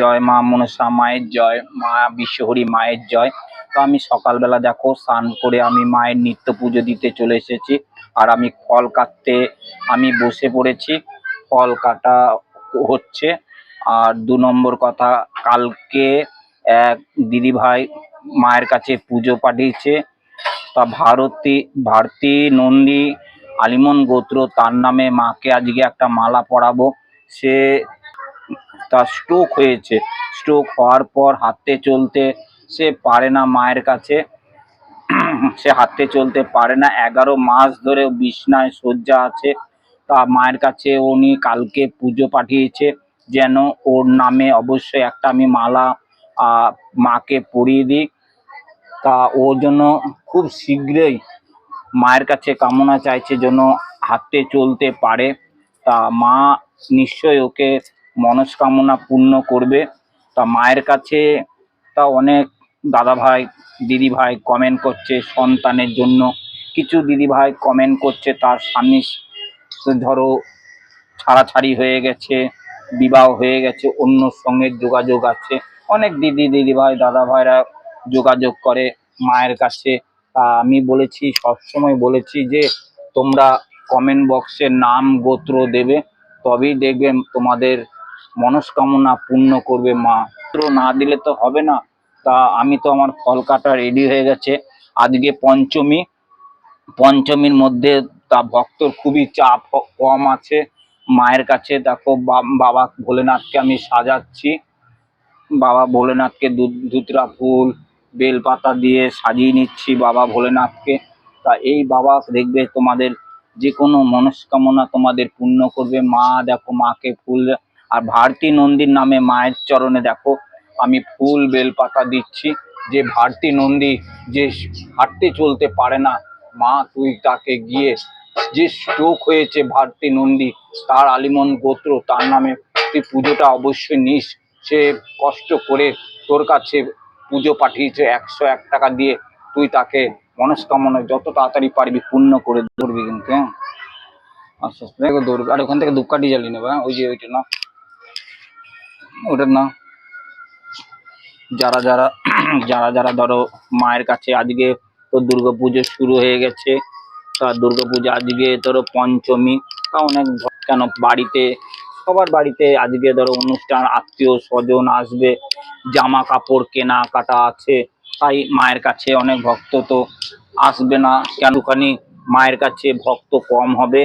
জয় মা মনসা মায়ের জয়, মা বিশ্বহরী মায়ের জয়। তো আমি সকালবেলা দেখো স্নান করে আমি মায়ের নিত্য পুজো দিতে চলে এসেছি। আর আমি ফল কাটতে আমি বসে পড়েছি, ফল কাটা হচ্ছে। আর ২ নম্বর কথা, কালকে এক দিদিভাই মায়ের কাছে পুজো পাঠিয়েছে। তা ভারতী নন্দী আলিমন গোত্র, তার নামে মাকে আজকে একটা মালা পরাবো। সে তার স্ট্রোক হয়েছে, স্ট্রোক হওয়ার পর হাঁটতে চলতে সে পারে না মায়ের কাছে। সে হাঁটতে চলতে পারে না, 11 মাস ধরে বিছনায় শয্যা আছে। তা মায়ের কাছে উনি কালকে পুজো পাঠিয়েছে যেন ওর নামে অবশ্যই একটা আমি মালা মাকে পরিয়ে দিই। তা ওর জন্য খুব শীঘ্রই মায়ের কাছে কামনা চাইছে যেন হাঁটতে চলতে পারে। তা মা নিশ্চয়ই ওকে মনস্কামনা পূর্ণ করবে। তা মায়ের কাছে তা অনেক দাদাভাই দিদিভাই কমেন্ট করছে সন্তানের জন্য, কিছু দিদিভাই কমেন্ট করছে তার স্বামী ধরো ছাড়াছাড়ি হয়ে গেছে, বিবাহ হয়ে গেছে, অন্য সঙ্গে যোগাযোগ আছে। অনেক দিদিভাই দাদাভাইরা যোগাযোগ করে মায়ের কাছে। আমি বলেছি, সবসময় বলেছি যে তোমরা কমেন্ট বক্সে নাম গোত্র দেবে, তবেই দেখবেন তোমাদের মনস্কামনা পূর্ণ করবে মা। গোত্র না দিলে তো হবে না। তা আমি তো আমার ফল কাটা রেডি হয়ে গেছে। আজকে পঞ্চমীর মধ্যে তা ভক্তর খুবই চাপ কম আছে মায়ের কাছে। দেখো বাবা ভোলেনাথকে আমি সাজাচ্ছি, বাবা ভোলেনাথকে ধুতরা ফুল বেলপাতা দিয়ে সাজিয়ে নিচ্ছি বাবা ভোলেনাথকে। তা এই বাবা দেখবে তোমাদের যে কোনো মনস্কামনা তোমাদের পূর্ণ করবে মা। দেখো মাকে ফুল, আর ভারতী নন্দীর নামে মায়ের চরণে দেখো আমি ফুল বেলপাতা দিচ্ছি। যে ভারতী নন্দী যে হাঁটতে চলতে পারে না, মা তুই তাকে গিয়ে, যে স্ট্রোক হয়েছে ভারতী নন্দী, তার আলিমন গোত্র, তার নামে তুই পুজোটা অবশ্যই নিস। সে কষ্ট করে তোর কাছে পুজো পাঠিয়েছে 101 টাকা দিয়ে, তুই তাকে মনস্কামনা যত তাড়াতাড়ি পারবি পূর্ণ করে ধরবি কিন্তু। হ্যাঁ আচ্ছা দেখো দৌড়বি। আর ওখান থেকে ধূপকাঠি জ্বালিয়ে নেবে। ওই যে ওইটা না, ওটা না। যারা যারা যারা যারা ধরো মায়ের কাছে আজকে তো দুর্গাপুজো শুরু হয়ে গেছে। তা দুর্গাপুজো আজকে ধরো পঞ্চমী। তা অনেক কেন বাড়িতে সবার বাড়িতে আজকে ধরো অনুষ্ঠান, আত্মীয় স্বজন আসবে, জামা কাপড় কেনাকাটা আছে। তাই মায়ের কাছে অনেক ভক্ত তো আসবে না, কেনখানি মায়ের কাছে ভক্ত কম হবে,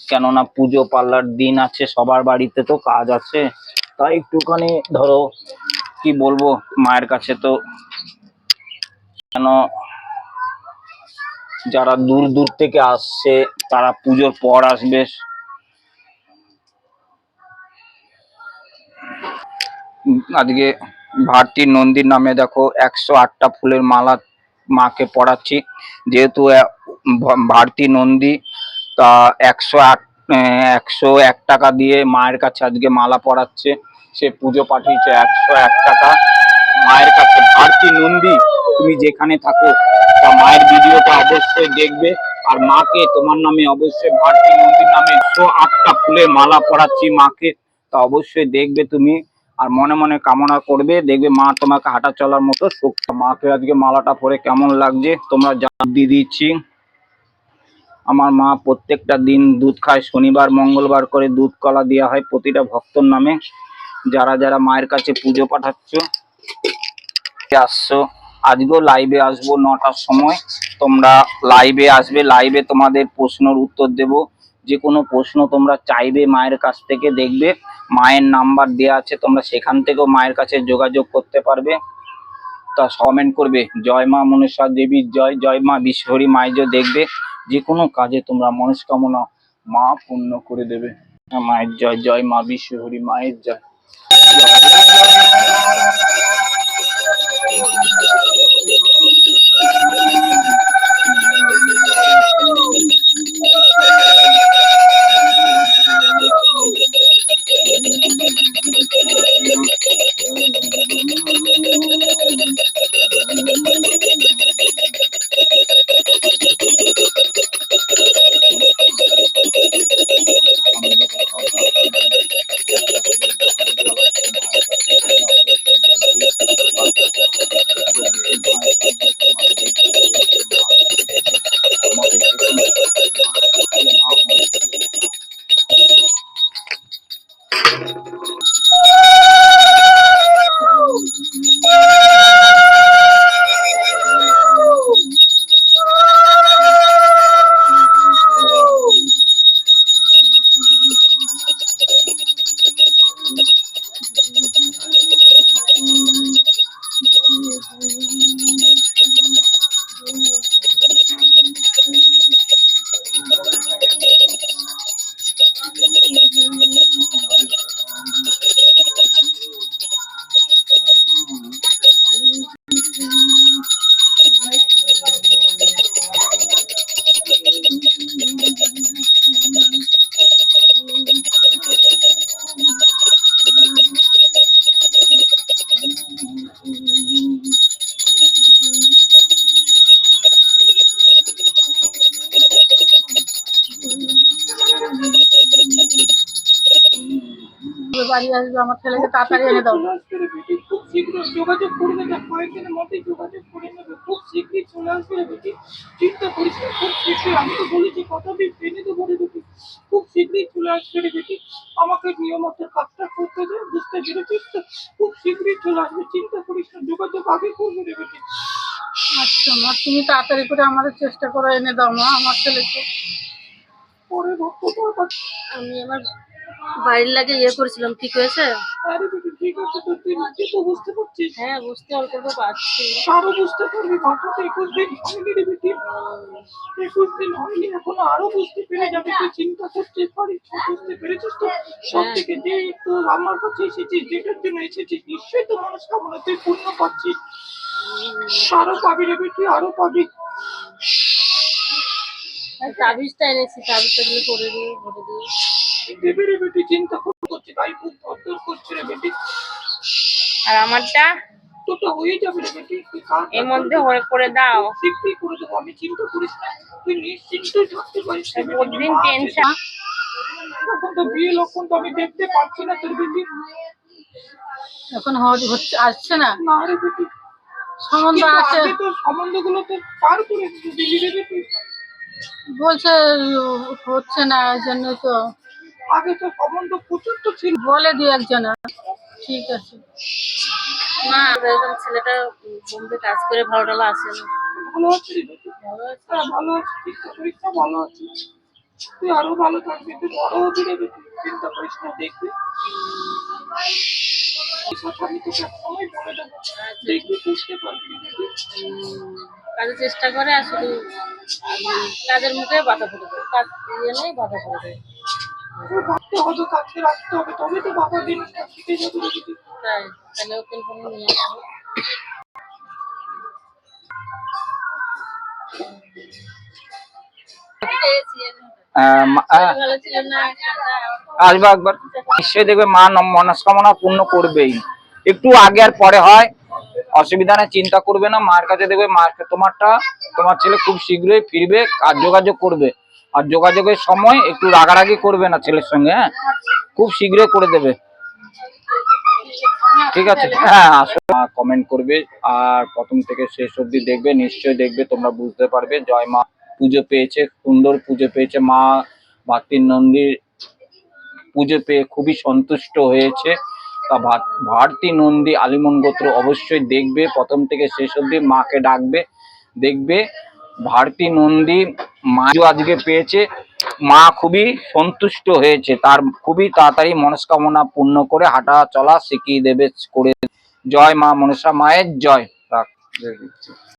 কেননা পুজো পাল্লার দিন আছে, সবার বাড়িতে তো কাজ আছে। তাই একটুখানি ধরো কি বলবো, মায়ের কাছে তো কেন যারা দূর দূর থেকে আসছে তারা পুজোর পর আসবে। আজকে ভারতী নন্দীর নামে দেখো 108টা ফুলের মালা মাকে পরাচ্ছি। যেহেতু ভারতী নন্দী, তা 101 টাকা দিয়ে মায়ের কাছে আজকে মালা পরাচ্ছে। সে পুজো পাঠিয়েছে 101 টাকা মায়ের কাছে। ভারতী নন্দী তুমি যেখানে থাকো তা মায়ের ভিডিওটা অবশ্যই দেখবে। আর মাকে তোমার নামে অবশ্যই ভারতী নন্দীর নামে 108টা ফুলের মালা পরাচ্ছি মাকে, তা অবশ্যই দেখবে তুমি। আর মনে মনে কামনা করবে, দেখবে মা তোমাকে হাঁটা চলার মতো শক্তি। মাকে আজকে মালাটা পরে কেমন লাগছে তোমরা দিয়ে দিচ্ছি। আমার মা প্রত্যেকটা দিন দুধ খায়, শনিবার মঙ্গলবার করে দুধ কলা দেওয়া হয় প্রতিটা ভক্তর নামে। যারা যারা মায়ের কাছে পুজো পাঠাচ্ছ আসছো, আজকেও লাইভে আসবো 9টার সময়, তোমরা লাইভে আসবে। লাইভে তোমাদের প্রশ্নের উত্তর দেব। যে কোনো প্রশ্ন তোমরা চাইবে মায়ের কাছ থেকে, দেখবে মায়ের নাম্বার দেওয়া আছে, তোমরা সেখান থেকেও মায়ের কাছে যোগাযোগ করতে পারবে। তা কমেন্ট করবে জয় মা মনসা দেবীর জয়, জয় মা বিশ্বহরী মায়ের জয়। দেখবে যে কোনো কাজে তোমরা মনস্কামনা মা পূর্ণ করে দেবে। মায়ের জয়, জয় মা বিশ্বহরী মায়ের জয়। বাড়ি আসবে, আমার ছেলেকে তাড়াতাড়ি এনে দাও। খুব শীঘ্র যোগাযোগ করবে না, কয়েকদিনের মধ্যে যোগাযোগ করে নেবে, খুব শীঘ্রই চলে আসবে রে বেটি, চিন্তা করিস না, খুব শীঘ্রই। আমি তো বলেছি কথা দিয়ে এনে দেবো রে বেটি, খুব শীঘ্রই চলে আসবে রে বেটি। আমাকে নিয়মিত কাজটা করতে দে, বুঝতে পেরেছিস তো? খুব শীঘ্রই চলে আসবে, চিন্তা করিস না, যোগাযোগ আগে করবে রে বেটি। আচ্ছা মা, তুমি তাড়াতাড়ি করে আমাদের চেষ্টা করে এনে দাও মা আমার ছেলেকে। পরে ভক্তটার কাছে আমি আমার বাড়ির লাগে করেছিলাম, ঠিক হয়েছে? আরে বেটি ঠিক আছে, তো তুই নিজে তো বুঝতে পারছিস। হ্যাঁ, বুঝতে অল্প অল্প পারছি। আরো বুঝতে পারবি, মাত্র তো 21 দিন হয়নি রে বেটি, 21 দিন হয়নি, এখনো আরো বুঝতে পেরে যাবে। তুই চিন্তা করতে পারিস, বুঝতে পেরেছিস তো? সব থেকে যে তো আমার কাছে এসেছিস, যেটার জন্য এসেছিস, নিশ্চয়ই তো মনস্কামনা তুই পূর্ণ পাচ্ছিস। আরো পাবি রে বেটি, আরো পাবি। তাবিজটা এনেছি, তাবিজটা গুলো করে দিয়ে ভরে দিয়ে দেবে রে বেটি, চিন্তা করছি, তাই খুব ধর করছে রে বেটি। আর আমারটা তোটা হয়ে যাবে রে বেটি, তুই কাজটা এর মধ্যে করে দাও। শীঘ্রই করে দেবো আমি, চিন্তা করিস না, তুই নিশ্চিন্তে থাকতে পারিস রে বেটি। প্রতিদিন টেনশন। এখন তো বিয়ে লক্ষণ তো আমি দেখতে পাচ্ছি না তোর বেটি। এখন হচ্ছে, আসছে না না রে বেটি, সম্বন্ধ কিন্তু আছে, আগে তো সম্বন্ধগুলো তো পার করে দিলি রে বেটি। বলছে হচ্ছে না, এই জন্য তো আগে তো সম্বন্ধ প্রচুর তো ছিল। বলে দু একজনা। ঠিক আছে মা, এরকম ছেলেটা বোম্বে কাজ করে ভালো টালো আসে না। ভালো আছে রে বেটি, হ্যাঁ ভালো আছে, চিন্তা করিস না, ভালো আছে। তুই আরো ভালো থাকবি, তুই বড় হবি রে বেটি, চিন্তা করিস না, দেখবি। আমি তোকে সময় বলে দেবো, দেখবি, বুঝতে পারবি রে বেটি। কাজের চেষ্টা করে আর শুধু কাজের মুখে বাধা পড়ে দেয়, কাজ নেই বাধা পড়ে দেয়। ভাবতে হবে, কাজকে রাখতে হবে, তবে তো বাবা জিনিসটা শিখে যাবে রে বেটি। তাই তাহলে ওকে নিয়ে আসবো। ভালো ছিল না, আসবে একবার, নিশ্চয়ই দেখবে মা মনস্কামনা পূর্ণ করবেই। একটু আগে আর পরে হয়, অসুবিধা নেই, চিন্তা করবে না। মার কাছে দেখবে, মাকে তোমার ছেলে খুব শীঘ্রই ফিরবে, আর যোগাযোগ করবে। আর যোগাযোগের সময় একটু রাগারাগি করবে না ছেলের সঙ্গে, হ্যাঁ, খুব শীঘ্রই করে দেবে। ঠিক আছে, হ্যাঁ আসলে কমেন্ট করবে আর প্রথম থেকে শেষ অবধি দেখবে, নিশ্চয়ই দেখবে, তোমরা বুঝতে পারবে। জয় মা পুজো পেয়েছে, সুন্দর পুজো পেয়েছে, মা ভাতৃ নন্দীর পুজো পেয়ে খুবই সন্তুষ্ট হয়েছে। তা ভারতী নন্দী আলিমন গোত্র অবশ্যই দেখবে, প্রথম থেকে শেষ অবধি মাকে ডাকবে, দেখবে ভারতী নন্দী মা আজকে পেয়েছে, মা খুবই সন্তুষ্ট হয়েছে, তার খুবই তাড়াতাড়ি মনস্কামনা পূর্ণ করে হাঁটা চলা শিখিয়ে দেবে করে। জয় মা মনসা মায়ের জয়। রাখ।